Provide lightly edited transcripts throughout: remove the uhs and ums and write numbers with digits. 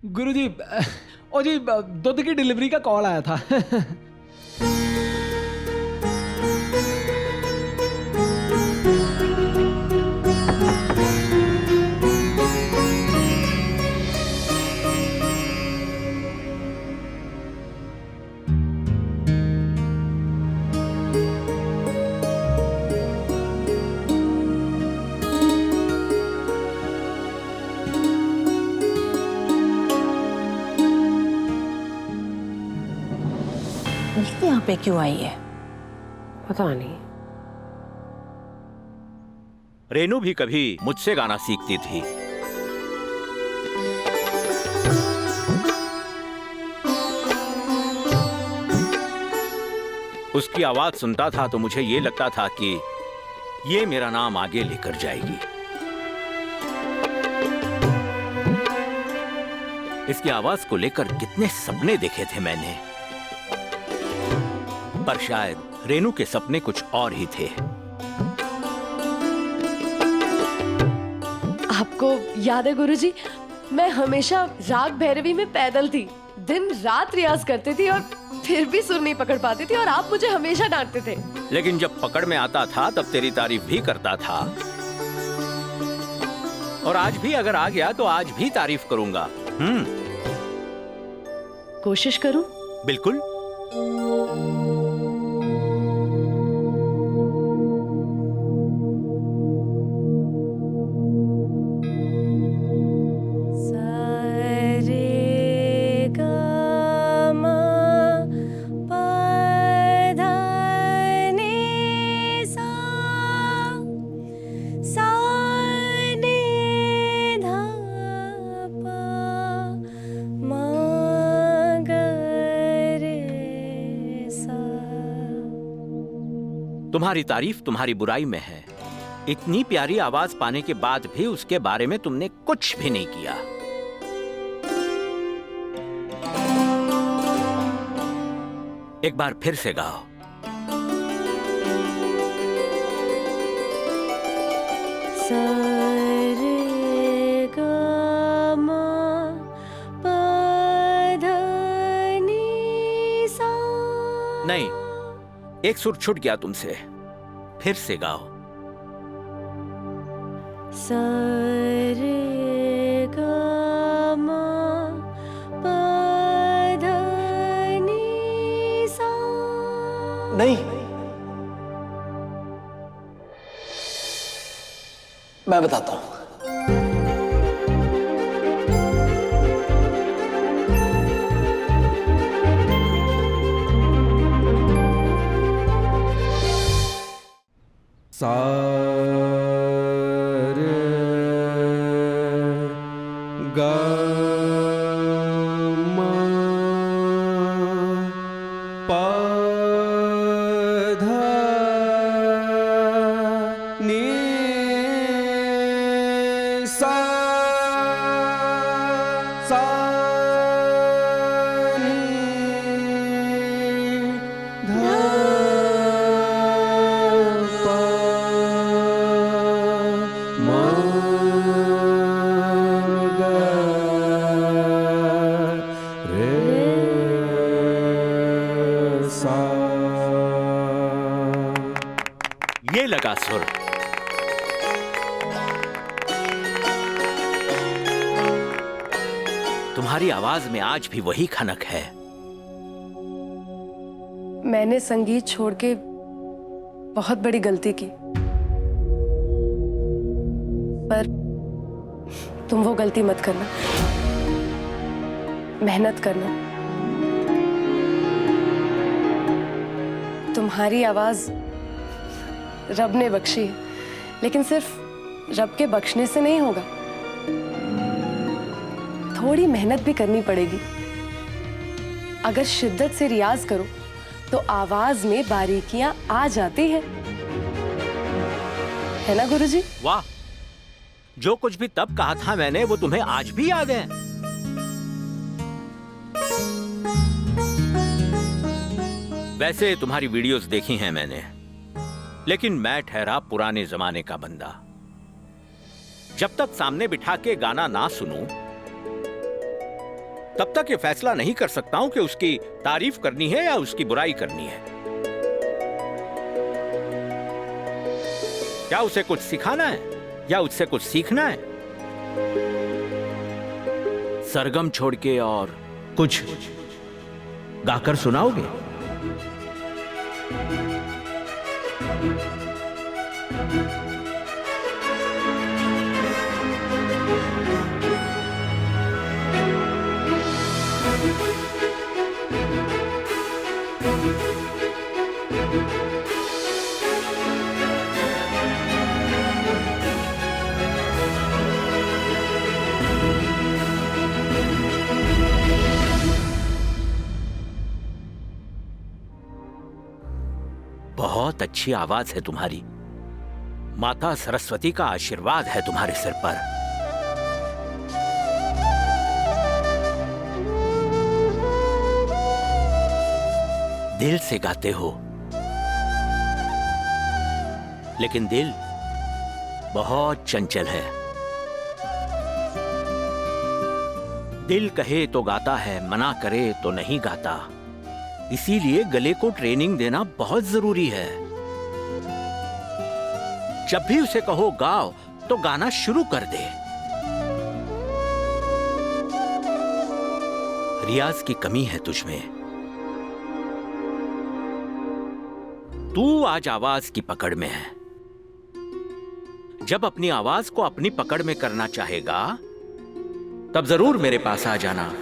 गुरुजी, ओ जी, दूध की डिलीवरी का कॉल आया था। ये यहाँ पे क्यों आई है? पता नहीं। रेनू भी कभी मुझसे गाना सीखती थी। उसकी आवाज सुनता था तो मुझे ये लगता था कि ये मेरा नाम आगे लेकर जाएगी। इसकी आवाज को लेकर कितने सपने देखे थे मैंने, पर शायद रेनू के सपने कुछ और ही थे। आपको याद है गुरुजी, मैं हमेशा राग भैरवी में पैदल थी, दिन रात रियाज करती थी और फिर भी सुर नहीं पकड़ पाती थी और आप मुझे हमेशा डांटते थे। लेकिन जब पकड़ में आता था तब तेरी तारीफ भी करता था, और आज भी अगर आ गया तो आज भी तारीफ करूंगा। कोशिश करूं? बिल्कुल। तुम्हारी तारीफ तुम्हारी बुराई में है। इतनी प्यारी आवाज पाने के बाद भी उसके बारे में तुमने कुछ भी नहीं किया। एक बार फिर से गाओ। नहीं, एक सुर छूट गया तुमसे, फिर से गाओ। नहीं, मैं बताता हूं। सा रे गा मा पा धा नी सा सा नी धा ये लगा सुर। तुम्हारी आवाज में आज भी वही खनक है। मैंने संगीत छोड़ के बहुत बड़ी गलती की, पर तुम वो गलती मत करना। मेहनत करना। तुम्हारी आवाज रब ने बख्शी है, लेकिन सिर्फ रब के बख्शने से नहीं होगा, थोड़ी मेहनत भी करनी पड़ेगी। अगर शिद्दत से रियाज करो तो आवाज में बारीकियां आ जाती हैं, है ना गुरुजी? वाह, जो कुछ भी तब कहा था मैंने वो तुम्हें आज भी याद है। वैसे तुम्हारी वीडियोस देखी हैं मैंने, लेकिन मैं ठहरा पुराने जमाने का बंदा। जब तक सामने बिठा के गाना ना सुनूं, तब तक ये फैसला नहीं कर सकता हूं कि उसकी तारीफ करनी है या उसकी बुराई करनी है। क्या उसे कुछ सिखाना है या उससे कुछ सीखना है? सरगम छोड़ के और कुछ गाकर सुनाओगे? बहुत अच्छी आवाज है तुम्हारी। माता सरस्वती का आशीर्वाद है तुम्हारे सिर पर। दिल से गाते हो, लेकिन दिल बहुत चंचल है। दिल कहे तो गाता है, मना करे तो नहीं गाता। इसीलिए गले को ट्रेनिंग देना बहुत जरूरी है। जब भी उसे कहो गाओ तो गाना शुरू कर दे। रियाज की कमी है तुझमें। तू आज आवाज की पकड़ में है। जब अपनी आवाज को अपनी पकड़ में करना चाहेगा तब जरूर मेरे पास आ जाना।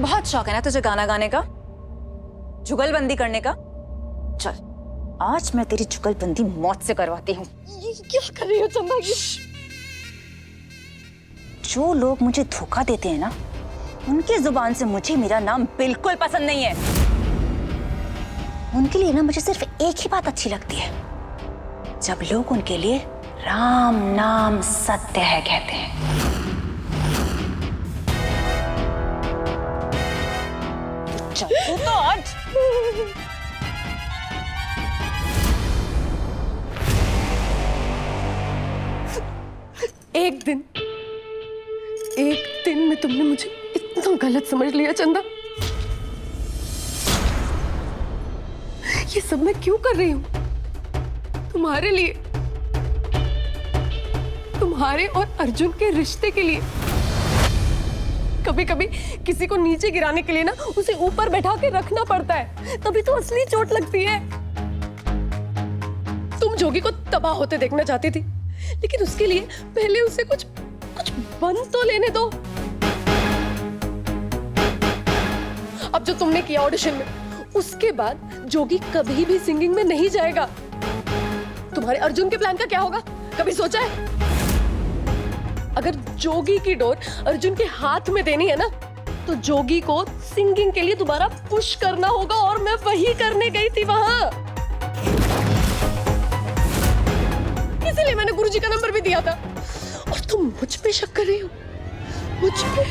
बहुत शौक है ना तुझे गाना गाने का, जुगलबंदी करने का। चल आज मैं तेरी जुगलबंदी मौत से करवाती हूँ। ये क्या कर रही हो चंदा? जो लोग मुझे धोखा देते हैं ना, उनकी जुबान से मुझे मेरा नाम बिल्कुल पसंद नहीं है। उनके लिए ना मुझे सिर्फ एक ही बात अच्छी लगती है, जब लोग उनके लिए राम नाम सत्य है कहते हैं। तू तो आज एक दिन में तुमने मुझे इतना गलत समझ लिया चंदा। ये सब मैं क्यों कर रही हूँ? तुम्हारे लिए, तुम्हारे और अर्जुन के रिश्ते के लिए। कभी कभी किसी को नीचे गिराने के लिए ना उसे ऊपर बैठा के रखना पड़ता है, तभी तो असली चोट लगती है। तुम जोगी को तबाह होते देखना चाहती थी, लेकिन उसके लिए पहले उसे कुछ बन तो लेने दो। अब जो तुमने किया ऑडिशन में, उसके बाद जोगी कभी भी सिंगिंग में नहीं जाएगा। तुम्हारे अर्जुन के प्लान का क्या होगा, कभी सोचा है? अगर जोगी की डोर अर्जुन के हाथ में देनी है ना, तो जोगी को सिंगिंग के लिए दोबारा पुश करना होगा, और मैं वही करने गई थी वहां। इसीलिए मैंने गुरुजी का नंबर भी दिया था। और तुम मुझ पे शक कर रही हो? मुझ पे?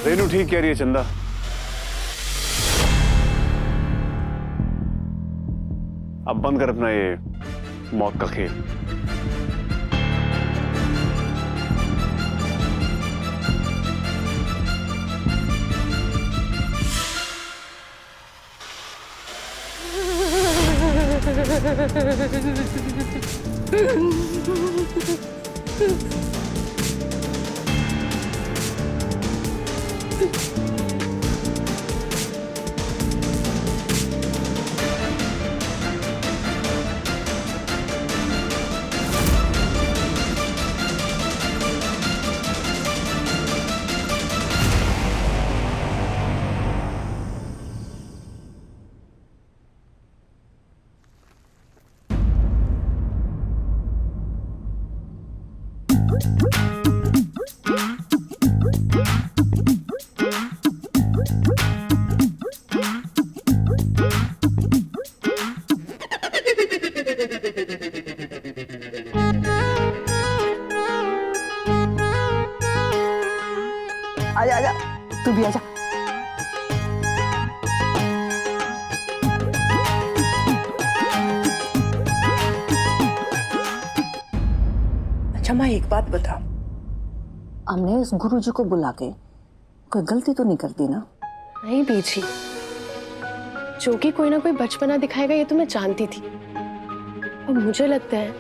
रेनू ठीक कह रही है चंदा। अब बंद कर अपना ये मौत का खेल। आजा आजा, तू भी आजा। अच्छा माँ, एक बात बता, हमने इस गुरुजी को बुला के कोई गलती तो नहीं कर दी ना? नहीं बीजी, जो कि कोई ना कोई बचपना दिखाएगा ये तो मैं जानती थी। और मुझे लगता है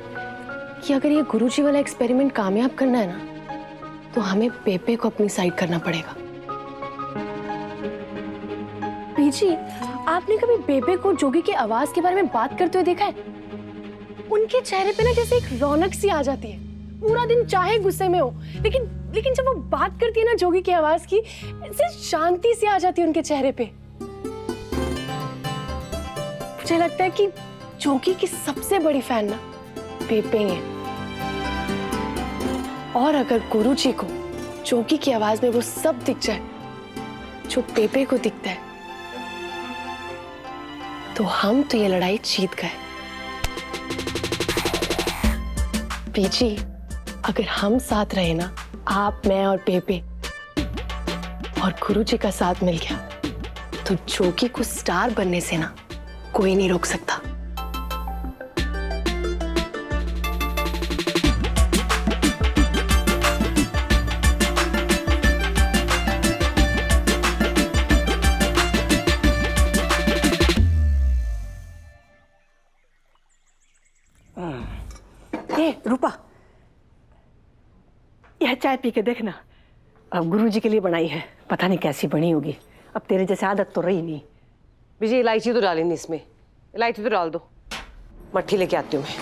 कि अगर ये गुरुजी वाला एक्सपेरिमेंट कामयाब करना है ना, तो हमें पेपे को अपनी साइड करना पड़ेगा। बीजी, आपने कभी बेबे को जोगी की आवाज के बारे में बात करते हुए देखा है? उनके चेहरे पे ना जैसे एक रौनक सी आ जाती है। पूरा दिन चाहे गुस्से में हो, लेकिन जब वो बात करती है ना जोगी की आवाज की, ऐसे शांति सी आ जाती है उनके चेहरे पे। मुझे लगता है कि जोगी की सबसे बड़ी फैन ना पेपे ही है। और अगर गुरुजी को जोगी की आवाज में वो सब दिख जाए जो पेपे को दिखता है, तो हम तो ये लड़ाई जीत गए। बीजी, अगर हम साथ रहे ना, आप, मैं और पेपे, और गुरुजी का साथ मिल गया, तो जोगी को स्टार बनने से ना कोई नहीं रोक सकता। रूपा, यह चाय पी के देखना, अब गुरुजी के लिए बनाई है, पता नहीं कैसी बनी होगी। अब तेरे जैसे आदत तो रही नहीं। विजय, इलायची तो डाली नहीं इसमें, इलायची तो डाल दो। मट्ठी लेके आती हूँ मैं।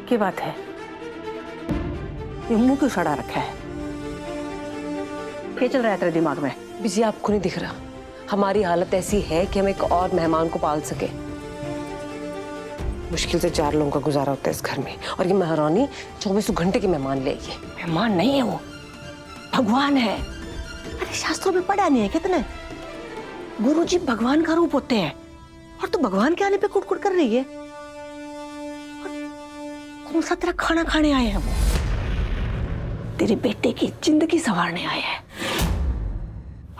क्या बात है, ये मुंह क्यों सड़ा रखा है? क्या चल रहा है तेरे दिमाग में? विजय, आपको नहीं दिख रहा, हमारी हालत ऐसी है कि हम एक और मेहमान को पाल सके। मुश्किल से 4 लोगों का गुजारा होता है इस घर में, और ये महारानी 24 घंटे की मेहमान ले आई है। मेहमान नहीं है वो, भगवान है। अरे शास्त्रों में पढ़ा नहीं है कितने, गुरुजी भगवान का रूप होते हैं, और तू भगवान के आने पे कुटकुट कर रही है। कौन सा तेरा खाना खाने आए हैं वो? तेरे बेटे की जिंदगी संवारने आए हैं,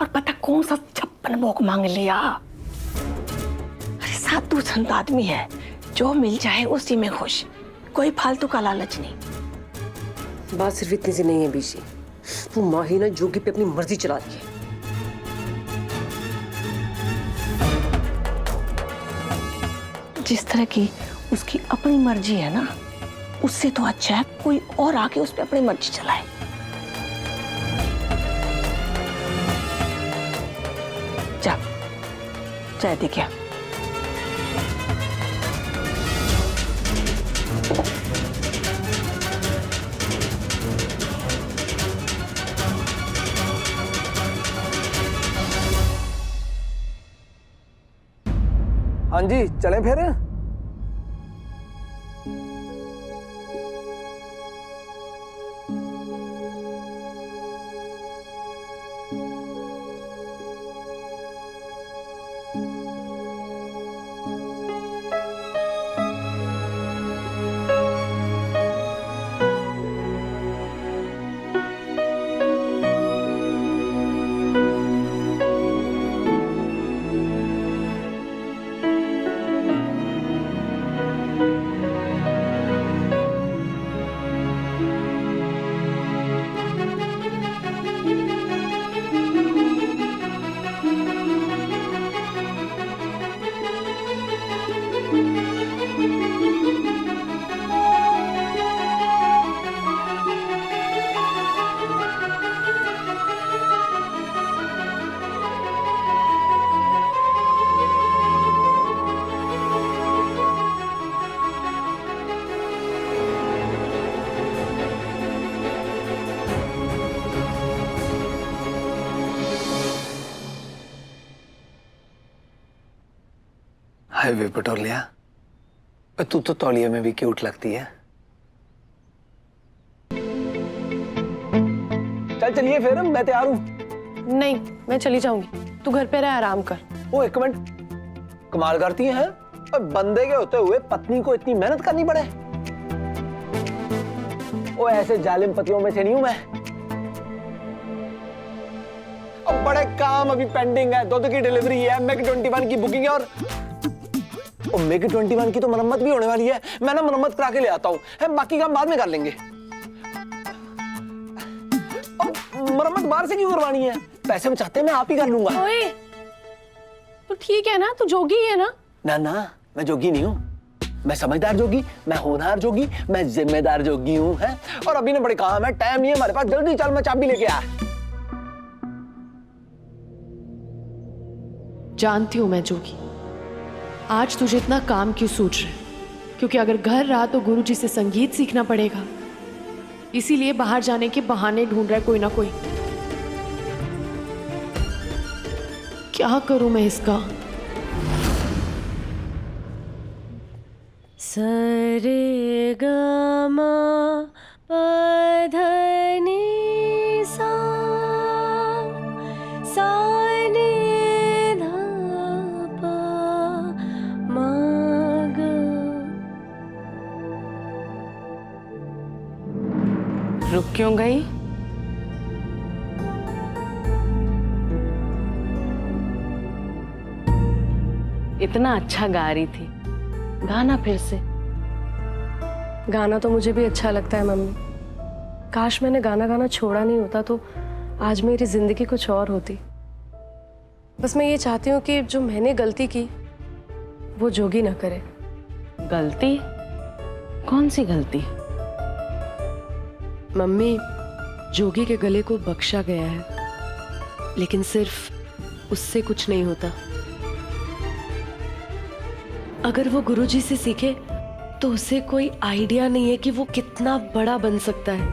और पता कौन सा 56 भोग मांग लिया। अरे साधु संत आदमी है, जो मिल जाए उसी में खुश, कोई फालतू का लालच नहीं। बात सिर्फ इतनी सी नहीं है बीजी, वो माँ ही ना जोगी पे अपनी मर्जी चला रही है। जिस तरह की उसकी अपनी मर्जी है ना, उससे तो अच्छा है कोई और आके उस पे अपनी मर्जी चलाए। जा चाय दे क्या? हाँ जी, चलें फिर। हाईवे पटोलिया, तू तो तौलिए में भी क्यूट लगती है। चल चलिए फिर, मैं तैयार हूँ। नहीं, मैं चली जाऊंगी, तू घर पे रह, आराम कर। ओ एक मिनट, कमाल करती हैं? और बंदे के होते हुए पत्नी को इतनी मेहनत करनी पड़े? ओ ऐसे जालिम पतियों में से नहीं हूं मैं। अब बड़े काम अभी पेंडिंग है, दूध की डिलीवरी है, मैक 21 की बुकिंग है, और मैक 21 की तो मरम्मत भी होने वाली है। मैं ना मरम्मत करा के ले आता हूँ, बाकी काम बाद में कर लेंगे। मरम्मत बाहर से क्यों करवानी है? पैसे बचाते मैं आप ही कर लूंगा। ओए, तू ठीक है ना? तू जोगी है ना? ना ना, मैं जोगी नहीं हूँ, मैं समझदार जोगी, मैं होनहार जोगी, मैं जिम्मेदार जोगी हूँ। है और अभी ना बड़े काम है, टाइम नहीं है हमारे पास, जल्दी चल, मैं चाबी लेके आ। जानती हूं मैं जोगी, आज तुझे इतना काम क्यों सूझ रहा है? क्योंकि अगर घर रहा तो गुरुजी से संगीत सीखना पड़ेगा, इसीलिए बाहर जाने के बहाने ढूंढ रहा है कोई ना कोई। क्या करूं मैं इसका? सरे ग म प ध नि सा सा नि ध प म ग। रुक क्यों गई? इतना अच्छा गा रही थी, गाना फिर से। गाना तो मुझे भी अच्छा लगता है मम्मी, काश मैंने गाना गाना छोड़ा नहीं होता तो आज मेरी जिंदगी कुछ और होती। बस मैं ये चाहती हूँ कि जो मैंने गलती की वो जोगी ना करे। गलती? कौन सी गलती? मम्मी, जोगी के गले को बख्शा गया है, लेकिन सिर्फ उससे कुछ नहीं होता। अगर वो गुरुजी से सीखे तो उसे कोई आइडिया नहीं है कि वो कितना बड़ा बन सकता है।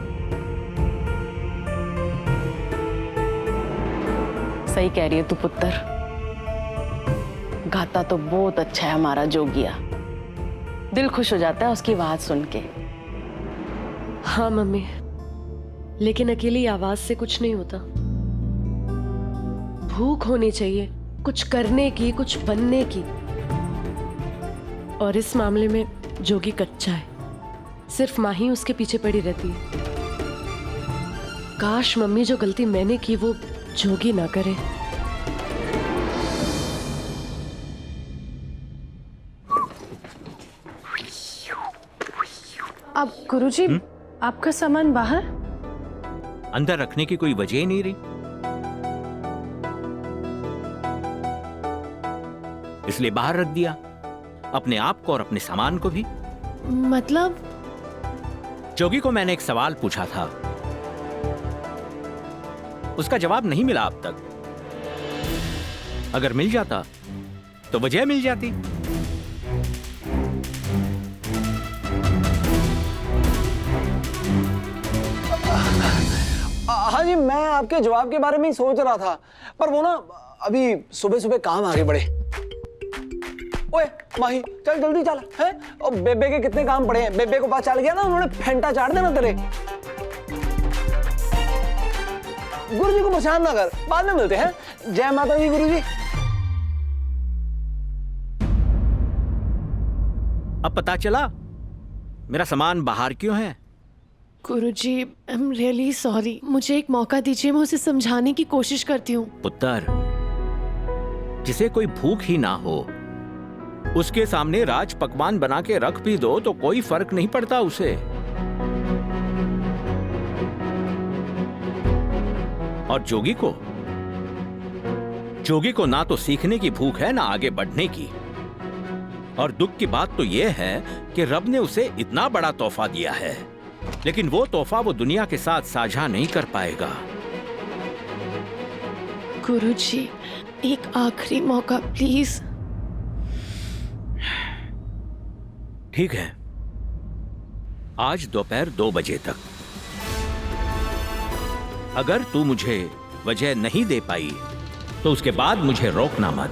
सही कह रही है तू पुत्र, गाता तो बहुत अच्छा है हमारा जोगिया, दिल खुश हो जाता है उसकी आवाज सुन के। हाँ मम्मी, लेकिन अकेली आवाज से कुछ नहीं होता। भूख होनी चाहिए कुछ करने की, कुछ बनने की। और इस मामले में जोगी कच्चा है, सिर्फ माँ ही उसके पीछे पड़ी रहती है। काश मम्मी जो गलती मैंने की वो जोगी ना करे। अब गुरुजी, आपका सामान बाहर? अंदर रखने की कोई वजह ही नहीं रही, इसलिए बाहर रख दिया, अपने आप को और अपने सामान को भी। मतलब? जोगी को मैंने एक सवाल पूछा था, उसका जवाब नहीं मिला अब तक। अगर मिल जाता तो वजह मिल जाती। हाँ जी, मैं आपके जवाब के बारे में ही सोच रहा था, पर वो ना अभी सुबह सुबह काम आगे बढ़े। ओए माही, चल जल्दी चल। है और बेबे के कितने काम पड़े हैं, बेबे को पता चल गया ना, उन्होंने फेंटा चाट देना तेरे। गुरुजी को परेशान ना कर, बाद में मिलते हैं। जय माता दी गुरुजी। अब पता चला मेरा सामान बाहर क्यों है। गुरुजी, आई एम रियली सॉरी, मुझे एक मौका दीजिए, मैं उसे समझाने की कोशिश करती हूँ। पुत्र, जिसे कोई भूख ही ना हो उसके सामने राज पकवान बना के रख भी दो तो कोई फर्क नहीं पड़ता उसे। और जोगी को ना तो सीखने की भूख है ना आगे बढ़ने की। और दुख की बात तो यह है कि रब ने उसे इतना बड़ा तोहफा दिया है, लेकिन वो तोहफा वो दुनिया के साथ साझा नहीं कर पाएगा। गुरुजी, एक आखिरी मौका प्लीज। ठीक है, आज दोपहर 2 बजे तक। अगर तू मुझे वजह नहीं दे पाई तो उसके बाद मुझे रोकना मत।